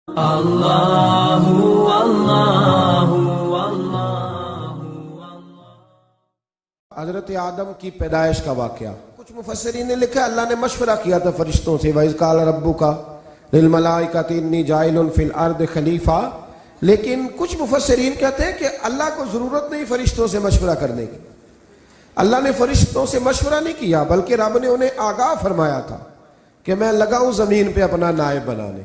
اللہ اللہ اللہ۔ حضرت آدم کی پیدائش کا واقعہ کچھ مفسرین نے لکھا اللہ نے مشورہ کیا تھا فرشتوں سے، وَإِذْ قَالَ رَبُّكَ لِلْمَلَائِكَةِ إِنِّي جَاعِلٌ فِي الْأَرْضِ خَلِيفَةً، لیکن کچھ مفسرین کہتے ہیں کہ اللہ کو ضرورت نہیں فرشتوں سے مشورہ کرنے کی۔ اللہ نے فرشتوں سے مشورہ نہیں کیا، بلکہ رب نے انہیں آگاہ فرمایا تھا کہ میں لگا ہوں زمین پہ اپنا نائب بنانے،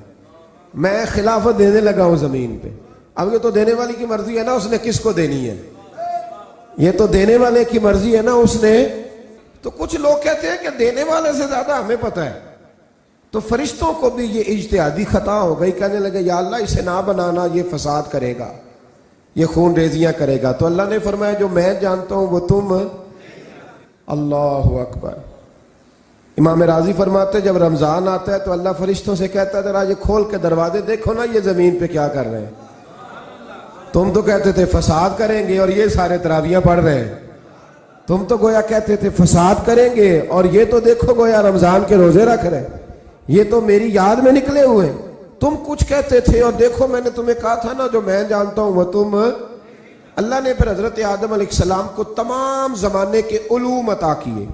میں خلافت دینے لگا ہوں زمین پہ۔ اب یہ تو دینے والی کی مرضی ہے نا اس نے کس کو دینی ہے، یہ تو دینے والے کی مرضی ہے نا اس نے۔ تو کچھ لوگ کہتے ہیں کہ دینے والے سے زیادہ ہمیں پتہ ہے، تو فرشتوں کو بھی یہ اجتہادی خطا ہو گئی، کہنے لگے یا اللہ اسے نہ بنانا، یہ فساد کرے گا، یہ خون ریزیاں کرے گا۔ تو اللہ نے فرمایا جو میں جانتا ہوں وہ تم۔ اللہ اکبر۔ امام راضی فرماتے جب رمضان آتا ہے تو اللہ فرشتوں سے کہتا ہے ذرا یہ کھول کے دروازے دیکھو نا یہ زمین پہ کیا کر رہے ہیں۔ تم تو کہتے تھے فساد کریں گے اور یہ سارے تراویحیں پڑھ رہے ہیں، تم تو گویا کہتے تھے فساد کریں گے اور یہ تو دیکھو گویا رمضان کے روزے رکھ رہے ہیں، یہ تو میری یاد میں نکلے ہوئے۔ تم کچھ کہتے تھے اور دیکھو میں نے تمہیں کہا تھا نا جو میں جانتا ہوں وہ تم۔ اللہ نے پھر حضرت آدم علیہ السلام کو تمام زمانے کے علوم عطا کیے،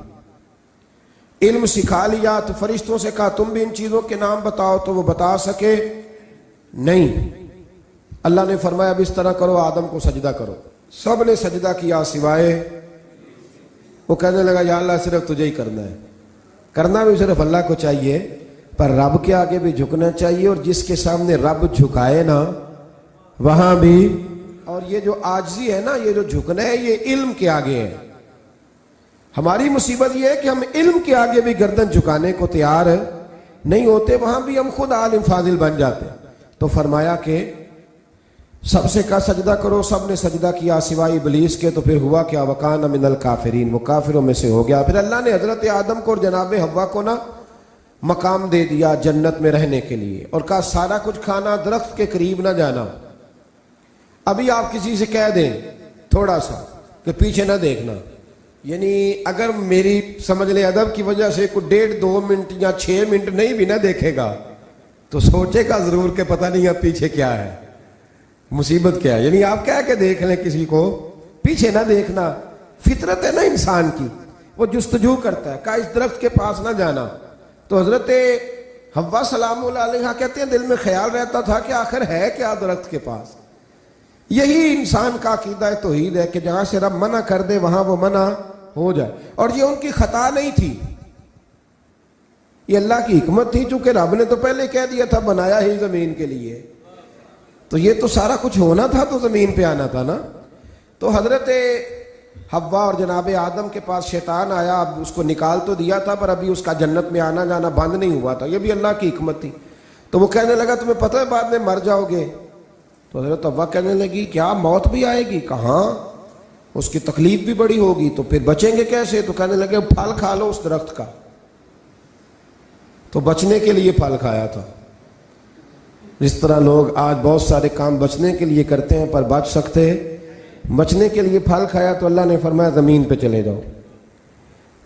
علم سکھا لیا۔ تو فرشتوں سے کہا تم بھی ان چیزوں کے نام بتاؤ، تو وہ بتا سکے نہیں۔ اللہ نے فرمایا اب اس طرح کرو آدم کو سجدہ کرو، سب نے سجدہ کیا سوائے۔ وہ کہنے لگا یا اللہ صرف تجھے ہی کرنا ہے، کرنا بھی صرف اللہ کو چاہیے، پر رب کے آگے بھی جھکنا چاہیے، اور جس کے سامنے رب جھکائے نا وہاں بھی۔ اور یہ جو عاجزی ہے نا، یہ جو جھکنا ہے یہ علم کے آگے ہے۔ ہماری مصیبت یہ ہے کہ ہم علم کے آگے بھی گردن جھکانے کو تیار نہیں ہوتے، وہاں بھی ہم خود عالم فاضل بن جاتے۔ تو فرمایا کہ سب سے کہا سجدہ کرو، سب نے سجدہ کیا سوائے ابلیس کے۔ تو پھر ہوا کیا وَكَانَ مِنَ الْكَافِرِينَ، وہ کافروں میں سے ہو گیا۔ پھر اللہ نے حضرت آدم کو اور جناب حوا کو نا مقام دے دیا جنت میں رہنے کے لیے، اور کہا سارا کچھ کھانا، درخت کے قریب نہ جانا۔ ابھی آپ کسی سے کہہ دیں تھوڑا سا کہ پیچھے نہ دیکھنا، یعنی اگر میری سمجھ لے ادب کی وجہ سے کوئی 1.5-2 منٹ یا 6 منٹ نہیں بھی نہ دیکھے گا تو سوچے گا ضرور کہ پتہ نہیں اب پیچھے کیا ہے، مصیبت کیا ہے۔ یعنی آپ کہہ کے دیکھ لیں کسی کو، پیچھے نہ دیکھنا فطرت ہے نا انسان کی، وہ جستجو کرتا ہے، کہا اس درخت کے پاس نہ جانا۔ تو حضرت حوا سلام اللہ علیہ کہتے ہیں دل میں خیال رہتا تھا کہ آخر ہے کیا درخت کے پاس۔ یہی انسان کا عقیدہ توحید ہے کہ جہاں سے رب منع کر دے وہاں وہ منع ہو جائے، اور یہ ان کی خطا نہیں تھی، یہ اللہ کی حکمت تھی، چونکہ رب نے تو پہلے کہہ دیا تھا بنایا ہی زمین کے لیے، تو یہ تو سارا کچھ ہونا تھا تو زمین پہ آنا تھا نا۔ تو حضرت حوا اور جناب آدم کے پاس شیطان آیا، اب اس کو نکال تو دیا تھا پر ابھی اس کا جنت میں آنا جانا بند نہیں ہوا تھا، یہ بھی اللہ کی حکمت تھی۔ تو وہ کہنے لگا تمہیں پتہ ہے بعد میں مر جاؤ گے؟ تو حضرت حوا کہنے لگی کیا موت بھی آئے گی؟ کہاں، اس کی تکلیف بھی بڑی ہوگی، تو پھر بچیں گے کیسے؟ تو کہنے لگے پھل کھا لو اس درخت کا۔ تو بچنے کے لیے پھل کھایا تھا، جس طرح لوگ آج بہت سارے کام بچنے کے لیے کرتے ہیں پر بچ سکتے، بچنے کے لیے پھل کھایا۔ تو اللہ نے فرمایا زمین پہ چلے جاؤ۔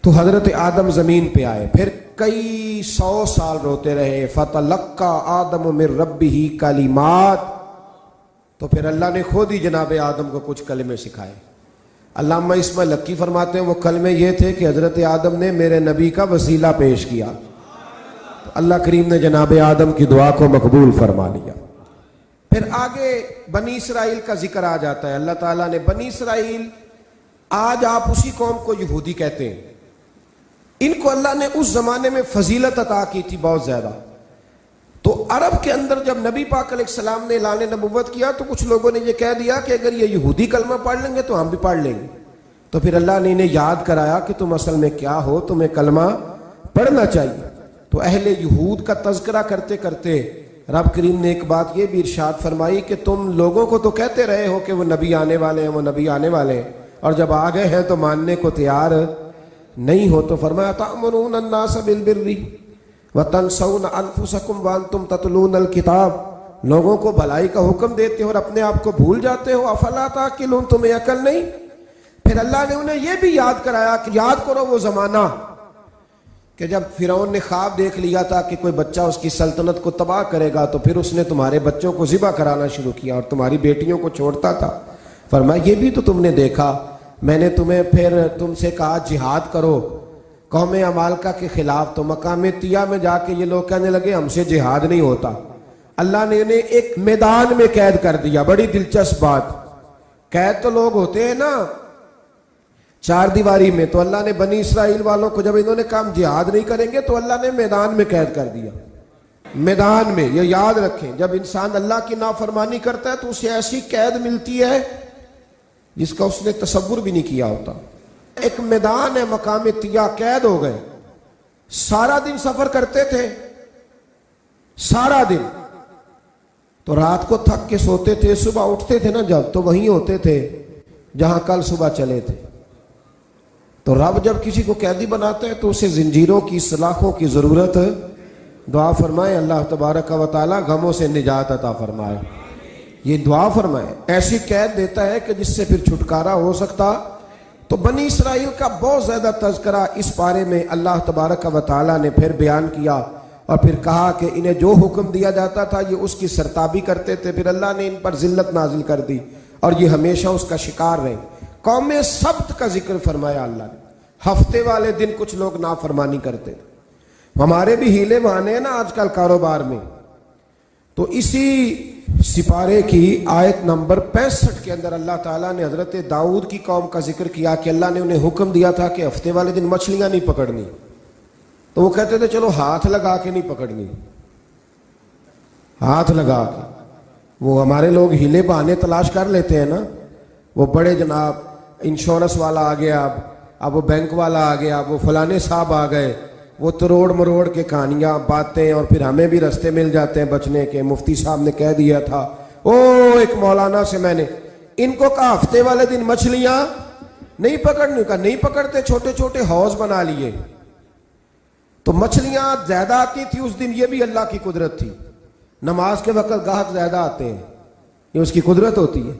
تو حضرت آدم زمین پہ آئے، پھر کئی 100 سال روتے رہے۔ فَتَلَقَّى آدَمُ مِن رَبِّهِ کَلِمَاتٍ، تو پھر اللہ نے خود ہی جناب آدم کو کچھ کلمے سکھائے۔ علامہ اسماعیل لکی فرماتے ہیں وہ کلمے یہ تھے کہ حضرت آدم نے میرے نبی کا وسیلہ پیش کیا، تو اللہ کریم نے جناب آدم کی دعا کو مقبول فرما لیا۔ پھر آگے بنی اسرائیل کا ذکر آ جاتا ہے۔ اللہ تعالیٰ نے بنی اسرائیل، آج آپ اسی قوم کو یہودی کہتے ہیں، ان کو اللہ نے اس زمانے میں فضیلت عطا کی تھی بہت زیادہ۔ تو عرب کے اندر جب نبی پاک علیہ السلام نے اعلان نبوت کیا تو کچھ لوگوں نے یہ کہہ دیا کہ اگر یہ یہودی کلمہ پڑھ لیں گے تو ہم بھی پڑھ لیں گے۔ تو پھر اللہ نے انہیں یاد کرایا کہ تم اصل میں کیا ہو، تمہیں کلمہ پڑھنا چاہیے۔ تو اہل یہود کا تذکرہ کرتے کرتے رب کریم نے ایک بات یہ بھی ارشاد فرمائی کہ تم لوگوں کو تو کہتے رہے ہو کہ وہ نبی آنے والے ہیں، وہ نبی آنے والے ہیں، اور جب آ گئے ہیں تو ماننے کو تیار نہیں ہو۔ تو فرمایا تأمرون الناس بالبر وَتَنْسَوْنَ أَنفُسَكُمْ وَأَنْتُمْ تَتْلُونَ الْكِتَابَ، لوگوں کو بھلائی کا حکم دیتے ہو اور اپنے آپ کو بھول جاتے ہو۔ أَفَلَا تَعْقِلُونَ، تمہیں عقل نہیں؟ پھر اللہ نے انہیں یہ بھی یاد کرایا کہ یاد کرو وہ زمانہ کہ جب فرعون نے خواب دیکھ لیا تھا کہ کوئی بچہ اس کی سلطنت کو تباہ کرے گا تو پھر اس نے تمہارے بچوں کو ذبح کرانا شروع کیا اور تمہاری بیٹیوں کو چھوڑتا تھا. فرمایا یہ بھی تو تم نے دیکھا, میں نے تمہیں پھر تم سے کہا جہاد کرو قوم عمالقہ کے خلاف, تو مقام طیہ میں جا کے یہ لوگ کہنے لگے ہم سے جہاد نہیں ہوتا. اللہ نے انہیں ایک میدان میں قید کر دیا. بڑی دلچسپ بات, قید تو لوگ ہوتے ہیں نا چار دیواری میں, تو اللہ نے بنی اسرائیل والوں کو جب انہوں نے کہا ہم جہاد نہیں کریں گے تو اللہ نے میدان میں قید کر دیا. میدان میں, یہ یاد رکھیں, جب انسان اللہ کی نافرمانی کرتا ہے تو اسے ایسی قید ملتی ہے جس کا اس نے تصور بھی نہیں کیا ہوتا. ایک میدان ہے مقام طیہ, قید ہو گئے, سارا دن سفر کرتے تھے, سارا دن, تو رات کو تھک کے سوتے تھے, صبح اٹھتے تھے نا جب تو وہیں ہوتے تھے جہاں کل صبح چلے تھے. تو رب جب کسی کو قیدی بناتا ہے تو اسے زنجیروں کی سلاخوں کی ضرورت ہے. دعا فرمائے اللہ تبارک و تعالی غموں سے نجات عطا فرمائے. یہ دعا فرمائے, ایسی قید دیتا ہے کہ جس سے پھر چھٹکارا ہو سکتا. تو بنی اسرائیل کا بہت زیادہ تذکرہ اس پارے میں اللہ تبارک و تعالی نے پھر بیان کیا اور پھر کہا کہ انہیں جو حکم دیا جاتا تھا یہ اس کی سرتابی کرتے تھے. پھر اللہ نے ان پر ذلت نازل کر دی اور یہ ہمیشہ اس کا شکار رہے. قوم سبت کا ذکر فرمایا اللہ نے. ہفتے والے دن کچھ لوگ نافرمانی کرتے. ہمارے بھی ہیلے بہانے ہیں نا آج کل کاروبار میں. تو اسی سپارے کی آیت نمبر 65 کے اندر اللہ تعالیٰ نے حضرت داؤد کی قوم کا ذکر کیا کہ اللہ نے انہیں حکم دیا تھا کہ ہفتے والے دن مچھلیاں نہیں پکڑنی. تو وہ کہتے تھے چلو ہاتھ لگا کے نہیں پکڑنی, ہاتھ لگا کے. وہ ہمارے لوگ ہیلے بہانے تلاش کر لیتے ہیں نا, وہ بڑے جناب انشورنس والا آ گیا, اب وہ بینک والا آ گیا, وہ فلانے صاحب آ گئے, وہ تروڑ مروڑ کے کہانیاں باتیں, اور پھر ہمیں بھی رستے مل جاتے ہیں بچنے کے. مفتی صاحب نے کہہ دیا تھا ایک مولانا سے میں نے ان کو کہا ہفتے والے دن مچھلیاں نہیں پکڑنے کا, نہیں پکڑتے, چھوٹے چھوٹے حوض بنا لیے. تو مچھلیاں زیادہ آتی تھی اس دن, یہ بھی اللہ کی قدرت تھی. نماز کے وقت گاہک زیادہ آتے ہیں, یہ اس کی قدرت ہوتی ہے.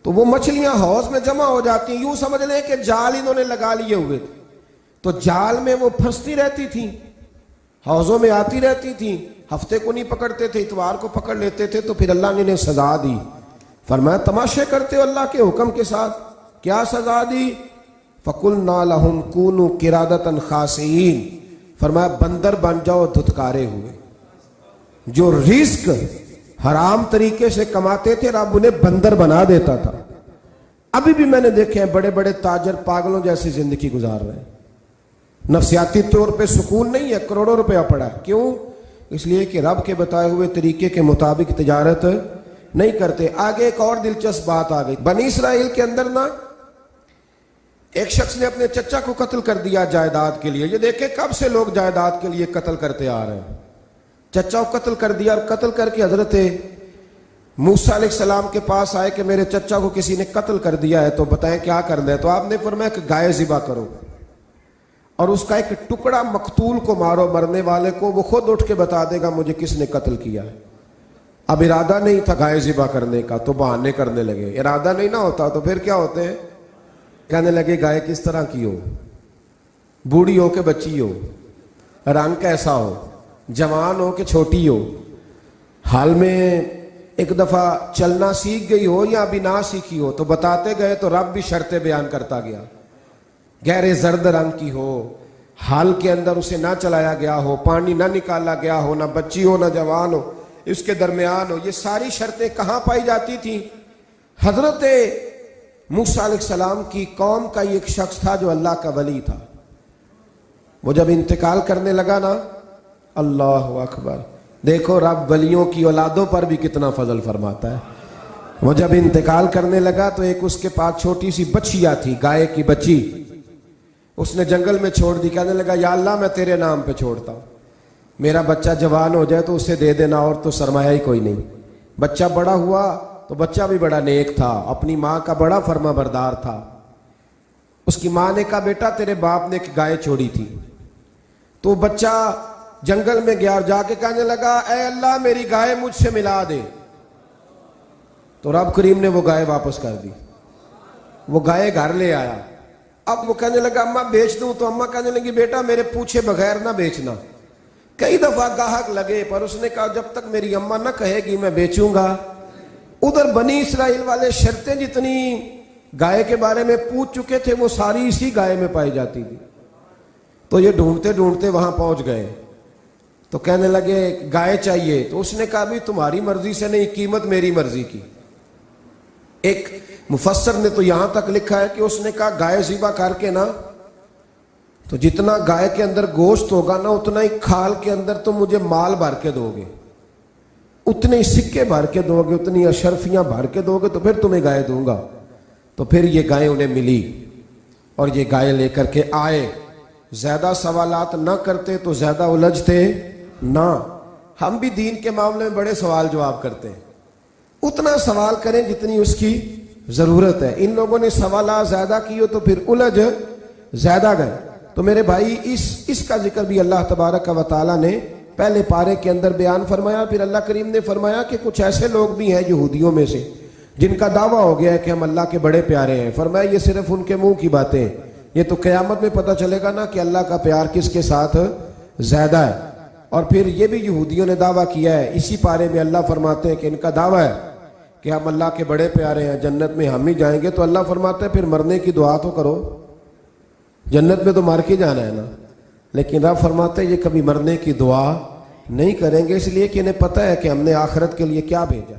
تو وہ مچھلیاں حوض میں جمع ہو جاتی ہیں. یوں سمجھ لیں کہ جال انہوں نے لگا لیے ہوئے تھے, تو جال میں وہ پھنستی رہتی تھی, حوضوں میں آتی رہتی تھی. ہفتے کو نہیں پکڑتے تھے, اتوار کو پکڑ لیتے تھے. تو پھر اللہ نے انہیں سزا دی. فرمایا تماشے کرتے ہو اللہ کے حکم کے ساتھ. کیا سزا دی؟ فَقُلْنَا لَهُمْ كُونُوا قِرَادَةً خَاسِئِينَ. فرمایا بندر بن جاؤ دھتکارے ہوئے. جو رزق حرام طریقے سے کماتے تھے رب انہیں بندر بنا دیتا تھا. ابھی بھی میں نے دیکھے ہیں بڑے بڑے تاجر پاگلوں جیسی زندگی گزار رہے ہیں. نفسیاتی طور پہ سکون نہیں ہے, کروڑوں روپیہ پڑا ہے. کیوں؟ اس لیے کہ رب کے بتائے ہوئے طریقے کے مطابق تجارت نہیں کرتے. آگے ایک اور دلچسپ بات آ گئی. بنی اسرائیل کے اندر نا ایک شخص نے اپنے چچا کو قتل کر دیا جائیداد کے لیے. یہ دیکھیں کب سے لوگ جائیداد کے لیے قتل کرتے آ رہے ہیں. چچا کو قتل کر دیا, اور قتل کر کے حضرت موسیٰ علیہ السلام کے پاس آئے کہ میرے چچا کو کسی نے قتل کر دیا ہے تو بتائیں کیا کرنا ہے. تو آپ نے فرمایا کہ گائے ذبح کرو اور اس کا ایک ٹکڑا مقتول کو مارو, مرنے والے کو. وہ خود اٹھ کے بتا دے گا مجھے کس نے قتل کیا ہے. اب ارادہ نہیں تھا گائے ذبح کرنے کا تو بہانے کرنے لگے. ارادہ نہیں نہ ہوتا تو پھر کیا ہوتے ہیں, کہنے لگے گائے کس طرح کی ہو, بوڑھی ہو کہ بچی ہو, رنگ کیسا ہو, جوان ہو کہ چھوٹی ہو, حال میں ایک دفعہ چلنا سیکھ گئی ہو یا ابھی نہ سیکھی ہو. تو بتاتے گئے تو رب بھی شرطیں بیان کرتا گیا. گہرے زرد رنگ کی ہو, حال کے اندر اسے نہ چلایا گیا ہو, پانی نہ نکالا گیا ہو, نہ بچی ہو نہ جوان ہو, اس کے درمیان ہو. یہ ساری شرطیں کہاں پائی جاتی تھیں؟ حضرت موسیٰ علیہ السلام کی قوم کا ایک شخص تھا جو اللہ کا ولی تھا. وہ جب انتقال کرنے لگا نا, اللہ اکبر, دیکھو رب ولیوں کی اولادوں پر بھی کتنا فضل فرماتا ہے. وہ جب انتقال کرنے لگا تو ایک اس کے پاس چھوٹی سی بچیا تھی, گائے کی بچی, اس نے جنگل میں چھوڑ دی. کہنے لگا یا اللہ میں تیرے نام پہ چھوڑتا ہوں, میرا بچہ جوان ہو جائے تو اسے دے دینا, اور تو سرمایہ ہی کوئی نہیں. بچہ بڑا ہوا تو بچہ بھی بڑا نیک تھا, اپنی ماں کا بڑا فرما بردار تھا. اس کی ماں نے کہا بیٹا تیرے باپ نے ایک گائے چھوڑی تھی. تو بچہ جنگل میں گیا اور جا کے کہنے لگا اے اللہ میری گائے مجھ سے ملا دے. تو رب کریم نے وہ گائے واپس کر دی. وہ گائے گھر لے آیا, اب وہ کہنے لگا اما بیچ دوں, تو اما کہنے لگی بیٹا میرے پوچھے بغیر نہ بیچنا. کئی دفعہ گاہک لگے پر اس نے کہا جب تک میری اما نہ کہے گی میں بیچوں گا. ادھر بنی اسرائیل والے شرطیں جتنی گائے کے بارے میں پوچھ چکے تھے وہ ساری اسی گائے میں پائی جاتی تھی. تو یہ ڈھونڈتے ڈھونڈتے وہاں پہنچ گئے تو کہنے لگے گائے چاہیے. تو اس نے کہا بھی تمہاری مرضی سے نہیں, قیمت میری مرضی کی. ایک مفسر نے تو یہاں تک لکھا ہے کہ اس نے کہا گائے ذبح کر کے نا تو جتنا گائے کے اندر گوشت ہوگا نا اتنا ہی کھال کے اندر تم مجھے مال بھر کے دو گے, اتنے ہی سکے بھر کے دو گے, اتنی اشرفیاں بھر کے دو گے تو پھر تمہیں گائے دوں گا. تو پھر یہ گائے انہیں ملی اور یہ گائے لے کر کے آئے. زیادہ سوالات نہ کرتے تو زیادہ الجھتے نہ. ہم بھی دین کے معاملے میں بڑے سوال جواب کرتے ہیں, اتنا سوال کریں جتنی اس کی ضرورت ہے. ان لوگوں نے سوالات زیادہ کیے تو پھر الجھ زیادہ گئے. تو میرے بھائی اس کا ذکر بھی اللہ تبارک و تعالیٰ نے پہلے پارے کے اندر بیان فرمایا. پھر اللہ کریم نے فرمایا کہ کچھ ایسے لوگ بھی ہیں یہودیوں میں سے جن کا دعویٰ ہو گیا ہے کہ ہم اللہ کے بڑے پیارے ہیں. فرمایا یہ صرف ان کے منہ کی باتیں ہیں, یہ تو قیامت میں پتہ چلے گا نا کہ اللہ کا پیار کس کے ساتھ زیادہ ہے. اور پھر یہ بھی یہودیوں نے دعویٰ کیا ہے, اسی پارے میں اللہ فرماتے ہیں کہ ان کا دعویٰ ہے کہ ہم اللہ کے بڑے پیارے ہیں, جنت میں ہم ہی جائیں گے. تو اللہ فرماتا ہے پھر مرنے کی دعا تو کرو, جنت میں تو مار کے جانا ہے نا. لیکن رب فرماتے ہیں یہ کبھی مرنے کی دعا نہیں کریں گے, اس لیے کہ انہیں پتہ ہے کہ ہم نے آخرت کے لیے کیا بھیجا.